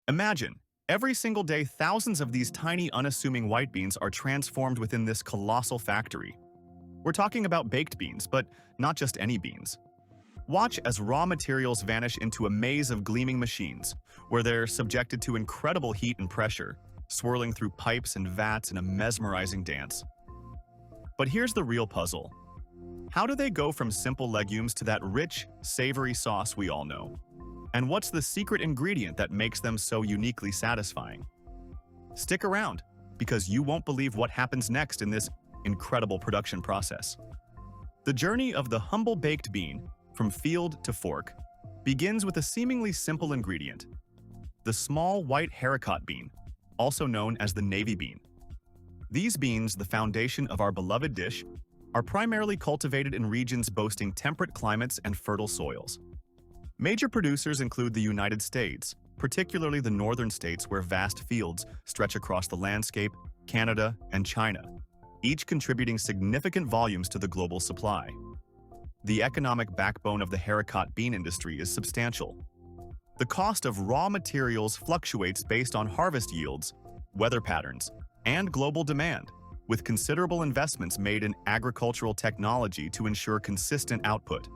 Imagine, every single day thousands of these tiny unassuming white beans are transformed within this colossal factory. We're talking about baked beans, but not just any beans. Watch as raw materials vanish into a maze of gleaming machines, where they're subjected to incredible heat and pressure, swirling through pipes and vats in a mesmerizing dance. But here's the real puzzle. How do they go from simple legumes to that rich, savory sauce we all know? And what's the secret ingredient that makes them so uniquely satisfying? Stick around, because you won't believe what happens next in this incredible production process. The journey of the humble baked bean, from field to fork, begins with a seemingly simple ingredient: the small white haricot bean, also known as the navy bean. These beans, the foundation of our beloved dish, are primarily cultivated in regions boasting temperate climates and fertile soils. Major producers include the United States, particularly the northern states where vast fields stretch across the landscape, Canada, and China, each contributing significant volumes to the global supply. The economic backbone of the haricot bean industry is substantial. The cost of raw materials fluctuates based on harvest yields, weather patterns, and global demand, with considerable investments made in agricultural technology to ensure consistent output.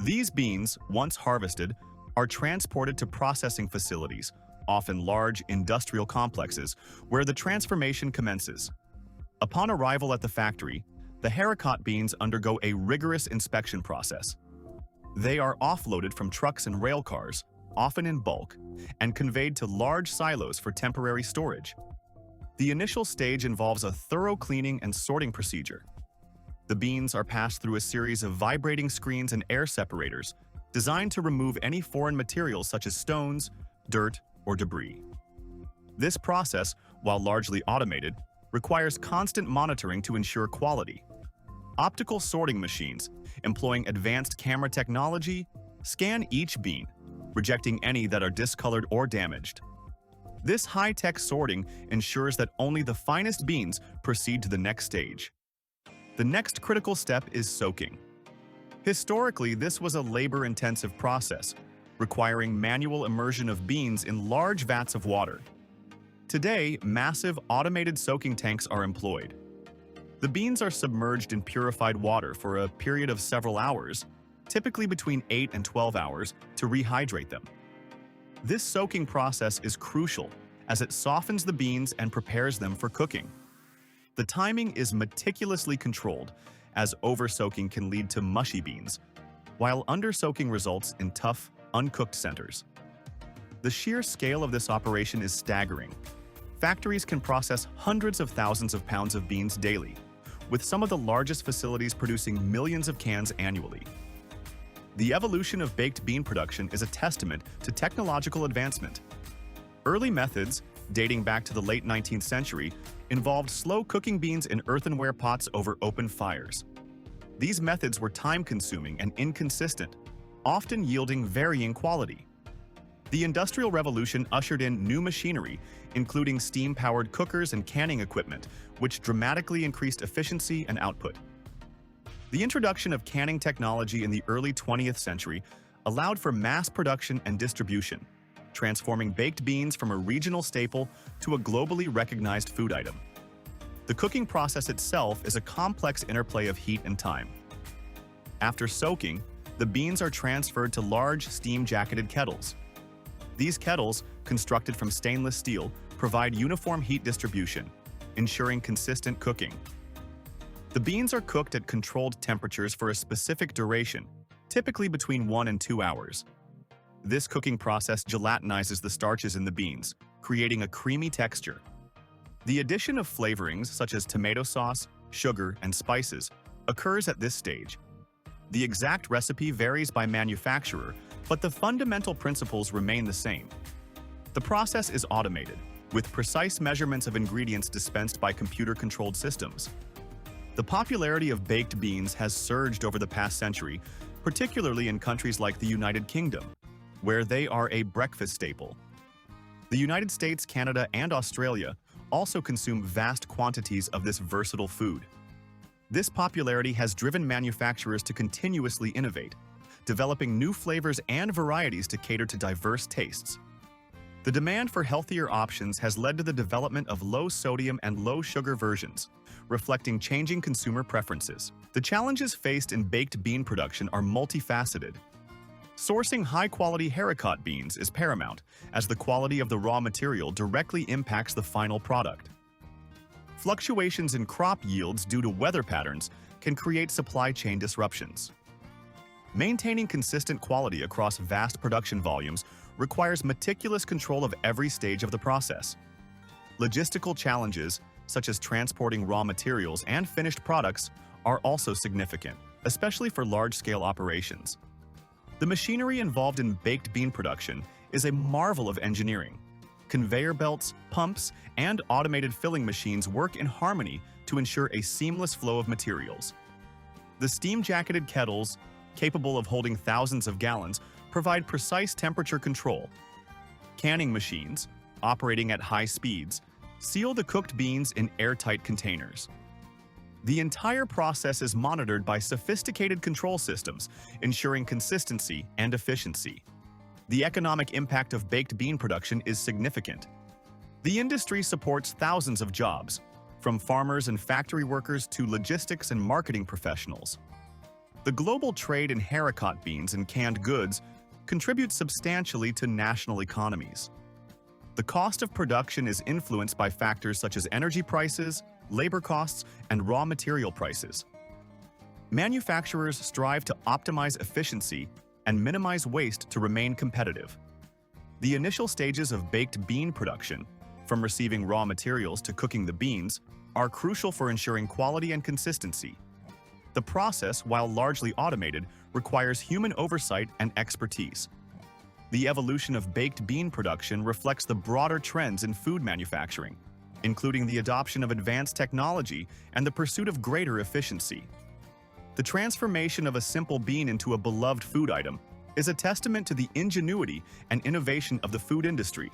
These beans, once harvested, are transported to processing facilities, often large industrial complexes, where the transformation commences. Upon arrival at the factory, the haricot beans undergo a rigorous inspection process. They are offloaded from trucks and rail cars, often in bulk, and conveyed to large silos for temporary storage. The initial stage involves a thorough cleaning and sorting procedure. The beans are passed through a series of vibrating screens and air separators designed to remove any foreign materials such as stones, dirt, or debris. This process, while largely automated, requires constant monitoring to ensure quality. Optical sorting machines, employing advanced camera technology, scan each bean, rejecting any that are discolored or damaged. This high-tech sorting ensures that only the finest beans proceed to the next stage. The next critical step is soaking. Historically, this was a labor-intensive process, requiring manual immersion of beans in large vats of water. Today, massive automated soaking tanks are employed. The beans are submerged in purified water for a period of several hours, typically between 8 and 12 hours, to rehydrate them. This soaking process is crucial as it softens the beans and prepares them for cooking. The timing is meticulously controlled, as over-soaking can lead to mushy beans, while under-soaking results in tough, uncooked centers. The sheer scale of this operation is staggering. Factories can process hundreds of thousands of pounds of beans daily, with some of the largest facilities producing millions of cans annually. The evolution of baked bean production is a testament to technological advancement. Early methods, dating back to the late 19th century, involved slow cooking beans in earthenware pots over open fires. These methods were time-consuming and inconsistent, often yielding varying quality. The Industrial Revolution ushered in new machinery, including steam-powered cookers and canning equipment, which dramatically increased efficiency and output. The introduction of canning technology in the early 20th century allowed for mass production and distribution, transforming baked beans from a regional staple to a globally recognized food item. The cooking process itself is a complex interplay of heat and time. After soaking, the beans are transferred to large steam-jacketed kettles. These kettles, constructed from stainless steel, provide uniform heat distribution, ensuring consistent cooking. The beans are cooked at controlled temperatures for a specific duration, typically between 1 and 2 hours. This cooking process gelatinizes the starches in the beans, creating a creamy texture. The addition of flavorings such as tomato sauce, sugar, and spices occurs at this stage. The exact recipe varies by manufacturer, but the fundamental principles remain the same. The process is automated, with precise measurements of ingredients dispensed by computer-controlled systems. The popularity of baked beans has surged over the past century, particularly in countries like the United Kingdom, where they are a breakfast staple. The United States, Canada, and Australia also consume vast quantities of this versatile food. This popularity has driven manufacturers to continuously innovate, developing new flavors and varieties to cater to diverse tastes. The demand for healthier options has led to the development of low-sodium and low-sugar versions, reflecting changing consumer preferences. The challenges faced in baked bean production are multifaceted. Sourcing high-quality haricot beans is paramount, as the quality of the raw material directly impacts the final product. Fluctuations in crop yields due to weather patterns can create supply chain disruptions. Maintaining consistent quality across vast production volumes requires meticulous control of every stage of the process. Logistical challenges, such as transporting raw materials and finished products, are also significant, especially for large-scale operations. The machinery involved in baked bean production is a marvel of engineering. Conveyor belts, pumps, and automated filling machines work in harmony to ensure a seamless flow of materials. The steam-jacketed kettles, capable of holding thousands of gallons, provide precise temperature control. Canning machines, operating at high speeds, seal the cooked beans in airtight containers. The entire process is monitored by sophisticated control systems, ensuring consistency and efficiency. The economic impact of baked bean production is significant. The industry supports thousands of jobs, from farmers and factory workers to logistics and marketing professionals. The global trade in haricot beans and canned goods contributes substantially to national economies. The cost of production is influenced by factors such as energy prices, labor costs, and raw material prices. Manufacturers strive to optimize efficiency and minimize waste to remain competitive. The initial stages of baked bean production, from receiving raw materials to cooking the beans, are crucial for ensuring quality and consistency. The process, while largely automated, requires human oversight and expertise. The evolution of baked bean production reflects the broader trends in food manufacturing, including the adoption of advanced technology and the pursuit of greater efficiency. The transformation of a simple bean into a beloved food item is a testament to the ingenuity and innovation of the food industry.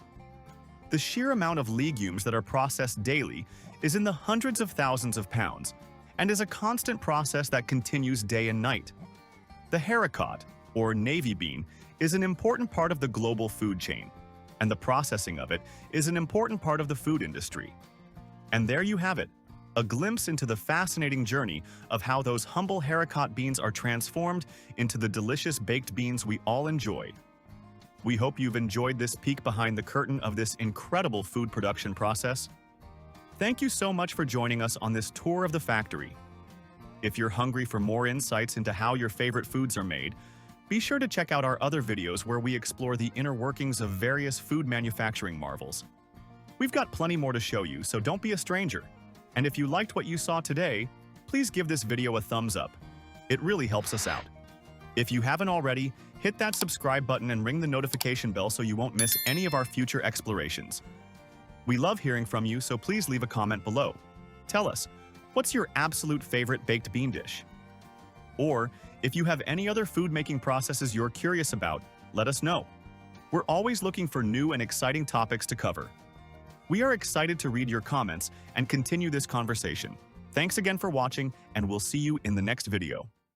The sheer amount of legumes that are processed daily is in the hundreds of thousands of pounds, and is a constant process that continues day and night. The haricot, or navy bean, is an important part of the global food chain, and the processing of it is an important part of the food industry. And there you have it, a glimpse into the fascinating journey of how those humble haricot beans are transformed into the delicious baked beans we all enjoy. We hope you've enjoyed this peek behind the curtain of this incredible food production process. Thank you so much for joining us on this tour of the factory. If you're hungry for more insights into how your favorite foods are made, be sure to check out our other videos where we explore the inner workings of various food manufacturing marvels. We've got plenty more to show you, so don't be a stranger. And if you liked what you saw today, please give this video a thumbs up. It really helps us out. If you haven't already, hit that subscribe button and ring the notification bell so you won't miss any of our future explorations. We love hearing from you, so please leave a comment below. Tell us, what's your absolute favorite baked bean dish? Or, if you have any other food-making processes you're curious about, let us know. We're always looking for new and exciting topics to cover. We are excited to read your comments and continue this conversation. Thanks again for watching, and we'll see you in the next video.